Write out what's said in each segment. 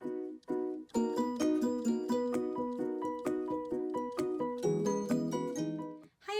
Hi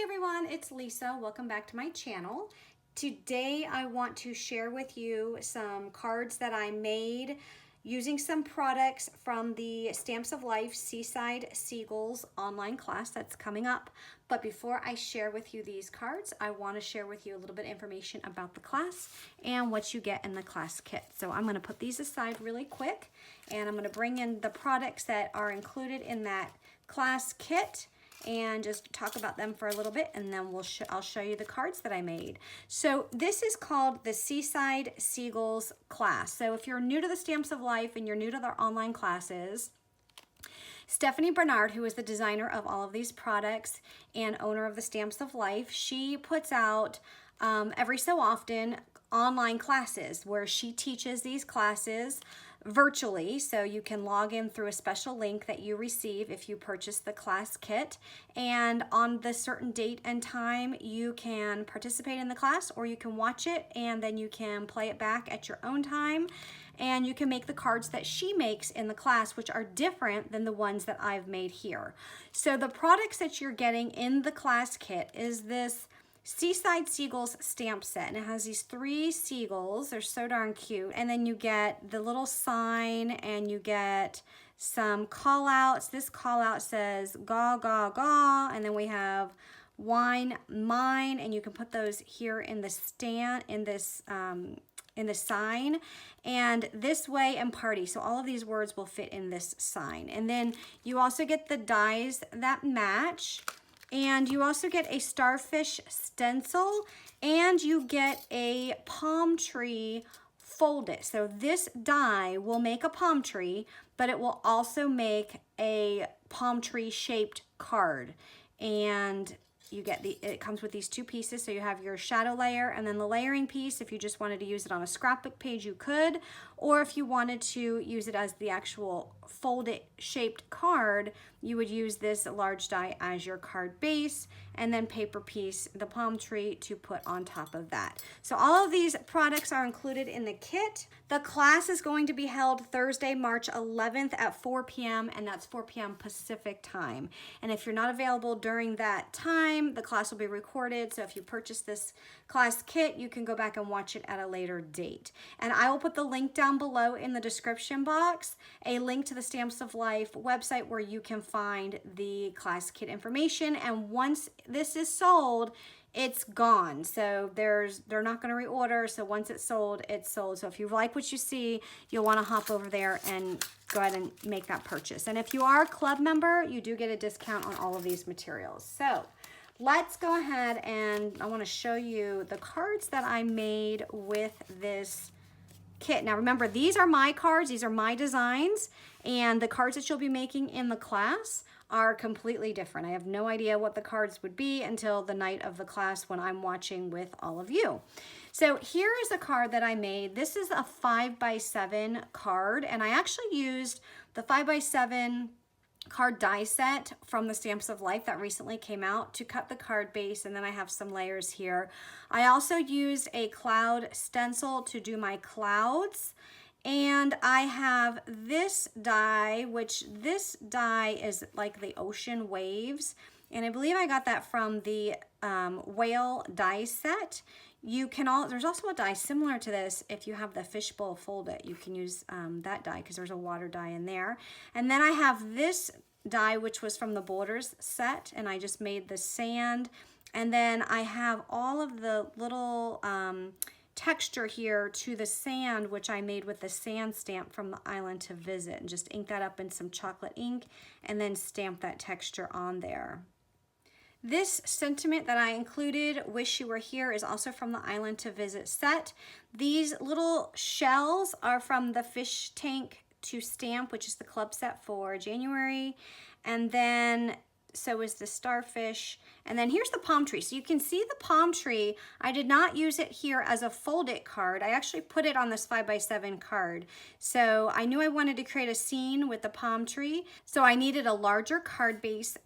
everyone, it's Lisa. Welcome back to my channel. Today I want to share with you some cards that I made using some products from the Stamps of Life Seaside Seagulls online class that's coming up. But before I share with you these cards, I want to share with you a little bit of information about the class and what you get in the class kit. So I'm going to put these aside really quick, and I'm going to bring in the products that are included in that class kit and just talk about them for a little bit, and then I'll show you the cards that I made. So this is called the Seaside Seagulls class. So if you're new to the Stamps of Life and you're new to their online classes, Stephanie Bernard, who is the designer of all of these products and owner of the Stamps of Life, she puts out every so often online classes where she teaches these classes virtually, so you can log in through a special link that you receive if you purchase the class kit, and on the certain date and time you can participate in the class, or you can watch it and then you can play it back at your own time, and you can make the cards that she makes in the class, which are different than the ones that I've made here. So the products that you're getting in the class kit is this Seaside Seagulls stamp set, and it has these 3 seagulls. They're so darn cute. And then you get the little sign, and you get some call outs. This call out says gaw gaw gaw, and then we have wine mine, and you can put those here in the stand in the sign, and this way and party. So all of these words will fit in this sign. And then you also get the dies that match. And you also get a starfish stencil, and you get a palm tree folded. So this die will make a palm tree, but it will also make a palm tree shaped card. And you get it comes with these 2 pieces. So you have your shadow layer and then the layering piece. If you just wanted to use it on a scrapbook page, you could. Or if you wanted to use it as the actual folded shaped card, you would use this large die as your card base, and then paper piece, the palm tree, to put on top of that. So all of these products are included in the kit. The class is going to be held Thursday, March 11th at 4 p.m. and that's 4 p.m. Pacific time. And if you're not available during that time, the class will be recorded. So if you purchase this class kit, you can go back and watch it at a later date. And I will put the link down below in the description box, a link to the Stamps of Life website where you can find the class kit information. And once this is sold, it's gone. So they're not going to reorder. So once it's sold, it's sold. So if you like what you see, you'll want to hop over there and go ahead and make that purchase. And if you are a club member, you do get a discount on all of these materials. So let's go ahead, and I want to show you the cards that I made with this kit. Now remember, these are my cards, these are my designs, and the cards that you'll be making in the class are completely different. I have no idea what the cards would be until the night of the class when I'm watching with all of you. So here is a card that I made. This is a 5x7 card, and I actually used the 5x7 card die set from the Stamps of Life that recently came out to cut the card base, and then I have some layers here. I also used a cloud stencil to do my clouds, and I have this die, which this die is like the ocean waves, and I believe I got that from the whale die set. There's also a die similar to this. If you have the fishbowl folded, you can use that die because there's a water die in there. And then I have this die, which was from the Borders set, and I just made the sand. And then I have all of the little texture here to the sand, which I made with the sand stamp from the Island to Visit, and just ink that up in some chocolate ink and then stamp that texture on there. This sentiment that I included, wish you were here, is also from the Island to Visit set. These little shells are from the Fish Tank to Stamp, which is the club set for January. And then so is the starfish. And then here's the palm tree. So you can see the palm tree. I did not use it here as a folded card. I actually put it on this 5x7 card. So I knew I wanted to create a scene with the palm tree. So I needed a larger card base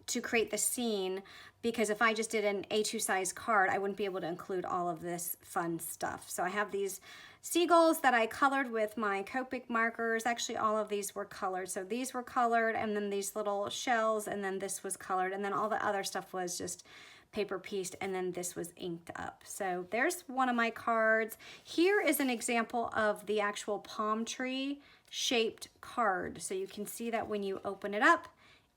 to create the scene, because if I just did an A2 size card, I wouldn't be able to include all of this fun stuff. So I have these seagulls that I colored with my Copic markers. Actually, all of these were colored. So these were colored, and then these little shells, and then this was colored, and then all the other stuff was just paper pieced, and then this was inked up. So there's one of my cards. Here is an example of the actual palm tree shaped card. So you can see that when you open it up,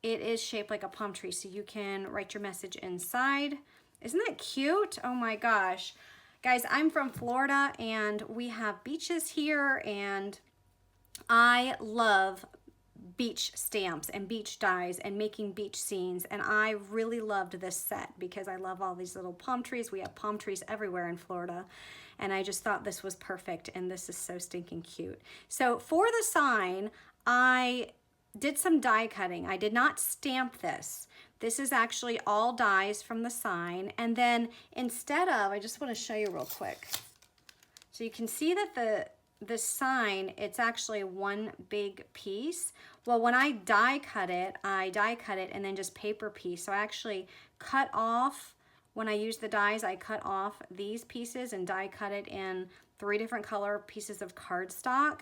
it is shaped like a palm tree. So you can write your message inside. Isn't that cute? Oh my gosh. Guys, I'm from Florida and we have beaches here, and I love beach stamps and beach dies and making beach scenes, and I really loved this set because I love all these little palm trees. We have palm trees everywhere in Florida, and I just thought this was perfect, and this is so stinking cute. So for the sign, I did some die cutting. I did not stamp this. This is actually all dies from the sign, and then instead of, I just want to show you real quick. So you can see that the sign, it's actually one big piece. Well, when I die cut it and then just paper piece. So I actually cut off, when I use the dies, I cut off these pieces and die cut it in 3 different color pieces of cardstock.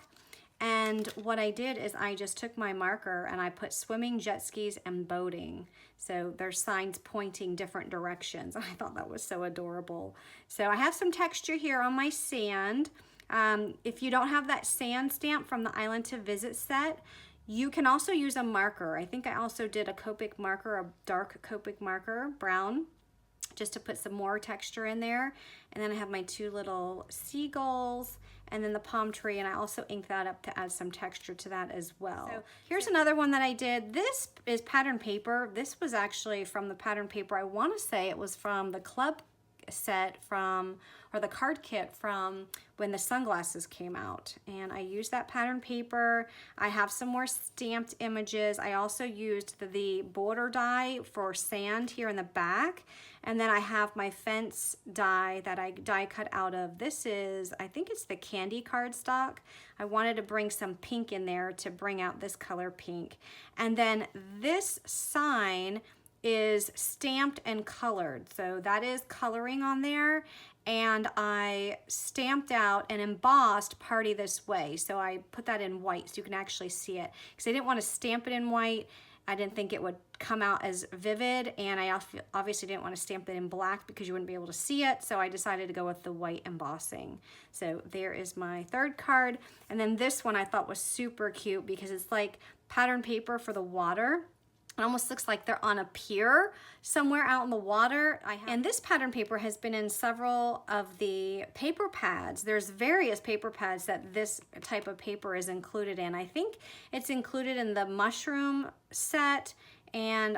And what I did is I just took my marker and I put swimming, jet skis, and boating. So there's signs pointing different directions. I thought that was so adorable. So I have some texture here on my sand. If you don't have that sand stamp from the Island to Visit set, you can also use a marker. I think I also did a Copic marker, a dark Copic marker, brown, just to put some more texture in there. And then I have my 2 little seagulls and then the palm tree, and I also inked that up to add some texture to that as well. So here's another one that I did. This is pattern paper. This was actually from the pattern paper. I want to say it was from the club set from, or the card kit from when the sunglasses came out, and I used that pattern paper. I have some more stamped images. I also used the border die for sand here in the back, and then I have my fence die that I die cut out of. This is, I think it's the candy cardstock. I wanted to bring some pink in there to bring out this color pink, and then this sign is stamped and colored. So that is coloring on there, and I stamped out and embossed Party This Way. So I put that in white so you can actually see it, because I didn't want to stamp it in white. I didn't think it would come out as vivid, and I obviously didn't want to stamp it in black because you wouldn't be able to see it, so I decided to go with the white embossing. So there is my 3rd card, and then this one I thought was super cute because it's like pattern paper for the water. It almost looks like they're on a pier somewhere out in the water. And this pattern paper has been in several of the paper pads. There's various paper pads that this type of paper is included in. I think it's included in the mushroom set, and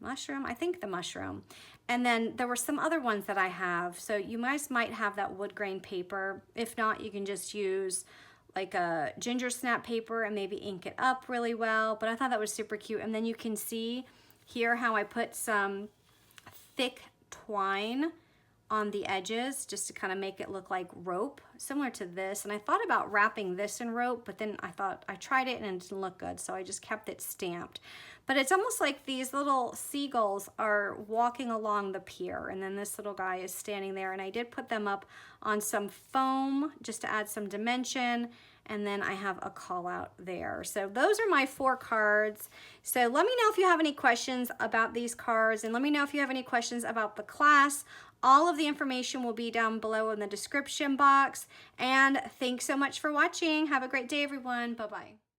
mushroom, I think the mushroom. And then there were some other ones that I have. So you guys might have that wood grain paper. If not, you can just use like a ginger snap paper and maybe ink it up really well. But I thought that was super cute. And then you can see here how I put some thick twine on the edges just to kind of make it look like rope, similar to this. And I thought about wrapping this in rope, but then I tried it and it didn't look good, so I just kept it stamped. But it's almost like these little seagulls are walking along the pier, and then this little guy is standing there, and I did put them up on some foam just to add some dimension. And then I have a call out there. So those are my 4 cards. So let me know if you have any questions about these cards, and let me know if you have any questions about the class. All of the information will be down below in the description box. And thanks so much for watching. Have a great day, everyone. Bye-bye.